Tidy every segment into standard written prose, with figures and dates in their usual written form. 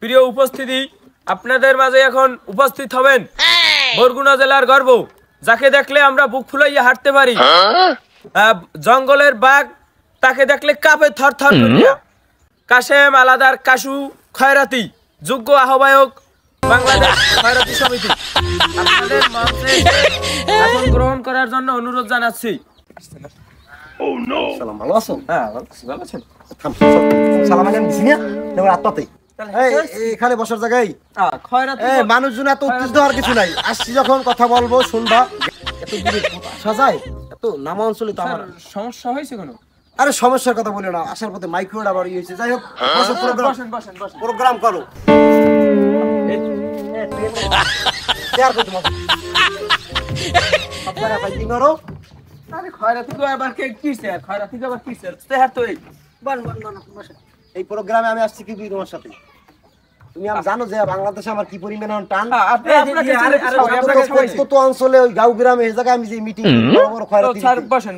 প্রিয় উপস্থিতি, আপনাদের মাঝে এখন উপস্থিত হবেন বরগুনা জেলার গর্ব, যাকে দেখলে আমরা বুক ফুলাইয়া হাঁটতে পারি। জঙ্গলের বাঘ, তাকে দেখলে কাঁপে থরথর করিয়া। কাশেম আলাদার কাশু খয়রাতি, যোগ্য আহ্বায়ক বাংলাদেশ খয়রাতি সমিতি। আপনাদের মঞ্চে আসন গ্রহণ করার জন্য অনুরোধ জানাচ্ছি। ভালো আছো? হ্যাঁ, ভালো আছেন। সালাম আলাইকুম দিছি না তোমার আত্মাতে। এখানে বসার জায়গায় মানুষজন এত উত্তেজিত হওয়ার কিছু নাই। আসছি যখন কথা বলবো শুনবা। এত সাজায় এত নামা অঞ্চলে তো আমার সমস্যা হয়েছে কোনো? আরে সমস্যার কথা বলি না, আসার পথে মাইক্রোটা বাড়ি হয়েছে। যাই হোক, প্রোগ্রাম করো। শেয়ার করতে হবে। আপনারা ভাই কি করো? আরে খয়রাতি তো আবার কে কিছে? খয়রাতি তো আবার কিছে? তেহার তো এই এই প্রোগ্রামে আমি আসছি কি তোমার সাথে। তুমি জানো যে বাংলাদেশে আমার কি পরিমাণ টান। তো অঞ্চলে ওই গাঁও গ্রামে এই জায়গায় আমি যে মিটিং বড় খয়রাতি। স্যার বসেন।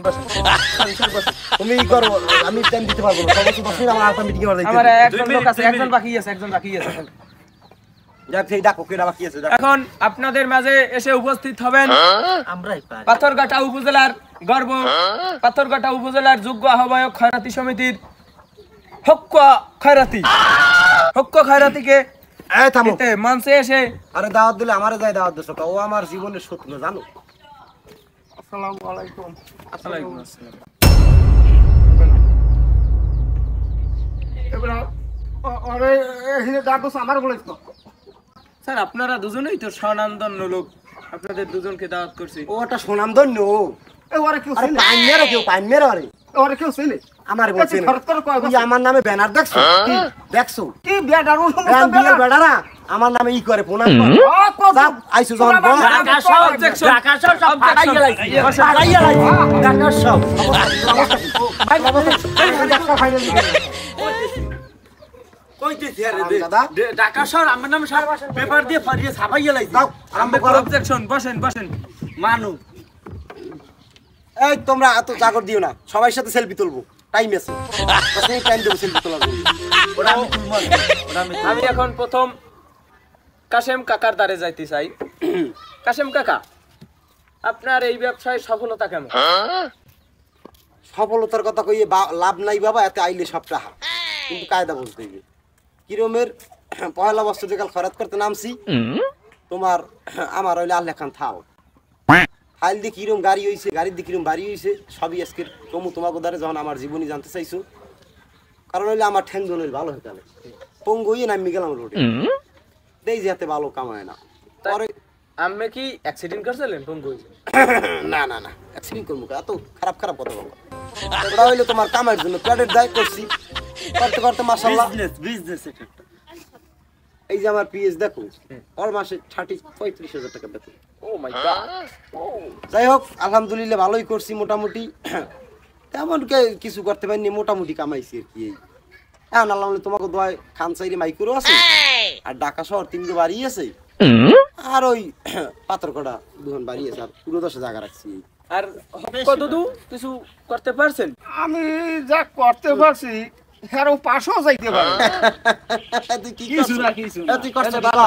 তুমি করো, আমি টাইম দিতে পারবো না। সমস্ত 10 মিনিট আমার আরেকটা মিটিং এ যাইতে হবে। আমার একজন লোক আছে, একজন বাকি আছে। যাক সেই ডাকো, কেডা বাকি আছে? এখন আপনাদের মাঝে এসে উপস্থিত হবেন পাথরঘাটা উপজেলার গর্ব, পাথরঘাটা উপজেলার যোগ্য আহ্বায়ক খয়রাতি সমিতির হক্ক খয়রাতিকে থামো মঞ্চে এসে। আরে দাওয়াত দিলে আমারে যায় দাওয়াত দিছো। ও আমার জীবনের শত্রু জানো। আসসালামু আলাইকুম। ওয়ালাইকুম আসসালাম। আরে এখানে ডাকছ আমার বলেছ তো। স্যার, আপনারা দুজনেই তো স্বনামধন্য লোক, আপনাদের দুজনকে দাওয়াত করছি। ওটা সুনামধন্য। ওরে কেউ চিনে? পাইমেরও কেউ পাইমেরও আরে ওরে কেউ চিনে? আমারে বলছে তুই আমার নামে ব্যানার দেখছো? কি দেখছো? কি ব্যানার? ও সমস্ত ব্যানারা আমার নামে ই করে প্রণাম করে। সব আইছো যখন ঢাকা সব ফাটাইয়া লাইছি। ঢাকা সব ভাই ঢাকা ফাইনাল কইতেছি। আরে ঢাকা শহর আমার নামে সব পেপার দিয়ে ফাড়িয়ে ছাপাইয়া লাইছি। আরম্ভ করো। অবজেকশন। বসেন। মানু এই তোমরা এত জাগর দিও না, সবার সাথে সেলফি তুলবো। টাইম আছে, টাইম দেবো সেলফি তোলার জন্য। আমি এখন প্রথম কাশেম কাকার দ্বারে যাইতে চাই। কাশেম কাকা, আপনার এই ব্যবসায় সফলতা কেমন? সফলতার কথা কইয়ে লাভ নাই বাবা, এতে আইলে সব টাকা। কিন্তু কায়দা বুঝতে হইবে। কিরমের পয়লা বছর যেকাল খরাত করতে নামছি, তোমার আমার হইলে আল্লাহ খান থাও ফাইল দিয়ে কিরম গাড়ি হয়েছে, গাড়ির দিয়ে কিরম বাড়ি হয়েছে, সবই আজকের কমু তোমাকে দ্বারা। যখন আমার জীবনী জানতে চাইছো, কারণ হইলে আমার ঠ্যাং জন ভালো হয়ে গেলে পঙ্গু হইয়ে নামি গেলাম রোডে। দেই যে হাতে ভালো কামায় না। পরে আমি কি অ্যাক্সিডেন্ট করছিলেন? পঙ্গু না অ্যাক্সিডেন্ট করবো, এত খারাপ কথা বলো। ওটা হইলে তোমার কামাইয়ের জন্য পেটের দায় করছি। করতে মাশাআল্লাহ বিজনেস এটা। এই যে আমার পিএস দেখো, ওর মাসে 35,000 টাকা বেতন। ও মাই গড। যাই হোক, আলহামদুলিল্লাহ ভালোই করছি মোটামুটি। তেমন কিছু করতে পারিনি, মোটামুটি কামাইছি আর কি। এখন আল্লাহ তোমাকে দোয়ায় খান সাইরে মাইকুরও আছে, আর ঢাকা শহর 3 বাড়ি আছে, আর ওই পাথরঘাটা 2 বাড়ি আছে, আর পুরো 10 জায়গা রাখছি। আর কতদূ কিছু করতে পারছেন? আমি যা করতে পারছি আরো পাশও যাইতে পারি। তুই কি কিছু না তুই করছিস বাবা?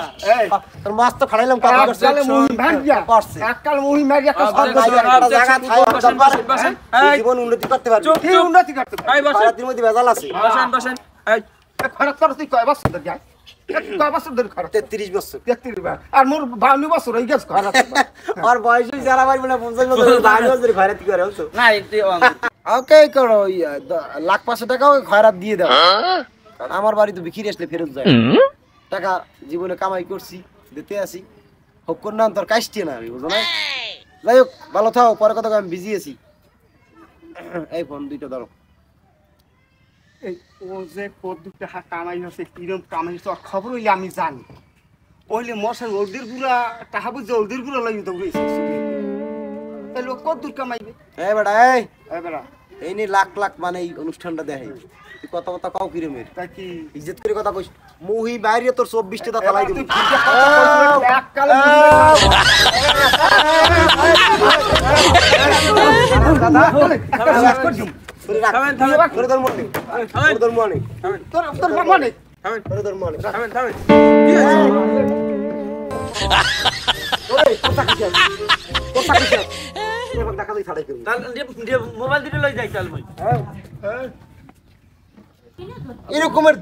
তোর মাছ তো খাড়াইলাম কত করছিস? এককালে মুহি মারিয়া করছিস এককাল মুহি মারিয়া একটা সব জায়গা বসেন। জীবন উন্নতি করতে পারবি। কি উন্নতি করতে পারি? এই বসেন। সারাদিনের মধ্যে ভেজাল আছে। বসেন। এই খরচ করতে কয় বছর ধরে যায়? কয় বছর ধরে খরচ? 33 বছর। 33 বার। আর মোর 52 বছর হয়ে গেছে খরচ। আর বয়স হই যারা ভাই বলে 50 বছর 22 বছর খয়রাতি করে হতো না, এতে ওকে করো। লাখ 500 টাকা ওই খয়রাত দিয়ে দাও। কারণ আমার বাড়ি তো বিক্রি আসলে ফেরত যায় টাকা। জীবনে কামাই করছি, দিতে আসি। হোক কোন নাম তোর কাজটি না, আমি বুঝো না। যাই হোক, ভালো থাও। পরে কথা আমি বিজি আছি। এই ফোন দুইটা ধরো। এই ও যে কত টাকা কামাই হচ্ছে, কিরম কামাই হচ্ছে খবর হইলে আমি জানি। ওইলে মশার ওদের গুলা টাকা বুঝছে, ওদের গুলা লাগি তো এই লোক কত দূর কামাইবে? এই বেটা এই বেড়া এই নি লাখ মানে এই অনুষ্ঠানটা দেখে তুই কথা কাও কিরমের তা কি ইজ্জত করে কথা কইস। মুহি বাইরে তোর 24 টা তালাই দিব। এককালে তোর মনে থামেন ওরে তোর মনে থামেন থামেন কি হয়েছে? ওরে কথা কি এবার দেখা যাই ছাড়াই কেউ মোবাইল দিতে লই যাই চাল মই এরকমের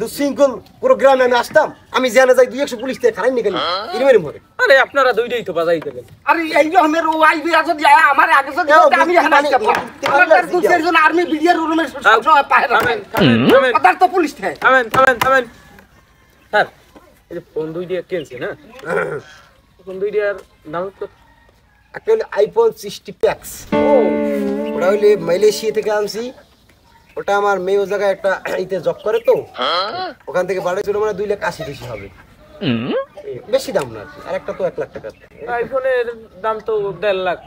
দুশৃঙ্খল প্রোগ্রামে আমি আসতাম আমি জানা যাই 200 পুলিশ থেকে খারাই নিকেন এরকম হবে আরে আপনারা দুইটাই তো বাজাই দেবেন আরে এই রকমের ও আইবি আছে যে আমার আগে যদি আমি এখানে আসতাম না আমার তো চারজন আর্মি বিডিআর রুমের সব পায়রা থামেন থামেন থামেন আদার তো পুলিশ থাকে থামেন থামেন থামেন স্যার এই যে ফোন দুইটা কিনছে না ফোন দুইটার দাম তো একটা হলো আইফোন 60 প্যাক্স ওটা হইলে মালয়েশিয়া থেকে আনছি ওটা আমার মেয়ে ও জায়গায় একটা ইতে জব করে তো ওখান থেকে বাড়ি চলে মানে 2,80,000 বেশি হবে বেশি দাম না আর একটা তো 1 লাখ টাকা আইফোনের দাম তো 1.5 লাখ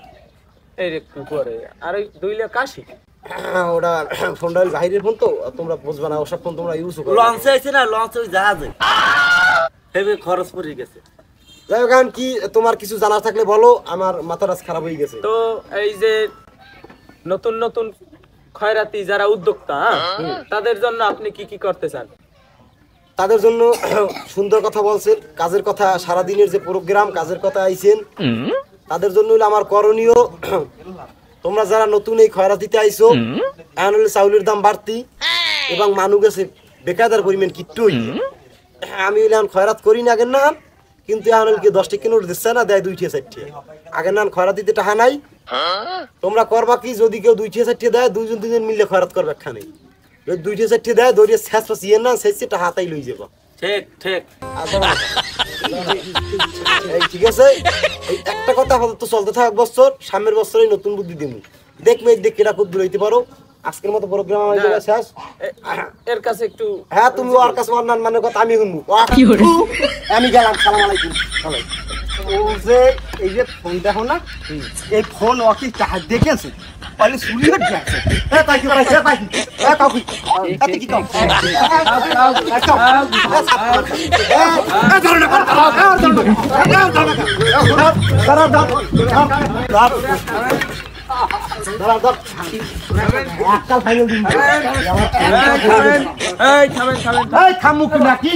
এই একটু করে আর ওই 2,80,000 ওটা ফোনটা হলো বাইরের ফোন তো তোমরা বুঝবা না ওসব ফোন তোমরা ইউজ করো লঞ্চে আইছে না লঞ্চে ওই জাহাজে হেভি খরচ পড়ে গেছে যাই হোক এখন কি তোমার কিছু জানা থাকলে বলো আমার মাথাটা খারাপ হয়ে গেছে তো এই যে নতুন নতুন খয়রাতি যারা উদ্যোক্তা তাদের জন্য আপনি কি কি করতে চান? তাদের জন্য সুন্দর কথা বলছেন কাজের কথা সারা দিনের যে প্রোগ্রাম কাজের কথা আইছেন তাদের জন্য হলো আমার করণীয় তোমরা যারা নতুন এই খয়রাতিতে আইছো এখন হলো চাউলের দাম বাড়তি এবং মানুষ গেছে বেকায়দার পরিমাণ কিট্টুই আমি হইলাম খয়রাত করি না আগের না কিন্তু এখন হলো কি 10 টাকা নোট দিচ্ছে না দেয় 2 টাকা 4 টাকা আগের না খয়রাতিতে টাকা নাই তোমরা করবা কি যদি কেউ 2 টাকা 4 টাকা দেয় দুজন মিলে খয়রাত করবে একখানে যদি 2 টাকা 4 টাকা দেয় দরিয়া শেষ পাসিয়ে না শেষে টাকা হাতাই লই যাবো ঠিক ঠিক এই ঠিক আছে এই একটা কথা আপাতত চলতে থাক বছর সামনের বছরই নতুন বুদ্ধি দিমু দেখবে দেখ কেটা কত দূর হইতে পারো আজকের মতো প্রোগ্রাম আমার জায়গা শেষ এর কাছে একটু হ্যাঁ তুমি ওর কাছে মানন মানে কথা আমি শুনবো আমি গেলাম সালাম আলাইকুম ও যে এই যে ফোন দেখো না এই ফোন ও কি দেখেছে তাহলে চুরি হয়ে যাচ্ছে তাই কি পাইছে তাই কি কাউকে তাতে কি কাউ এই থামেন থামেন এই থামুক নাকি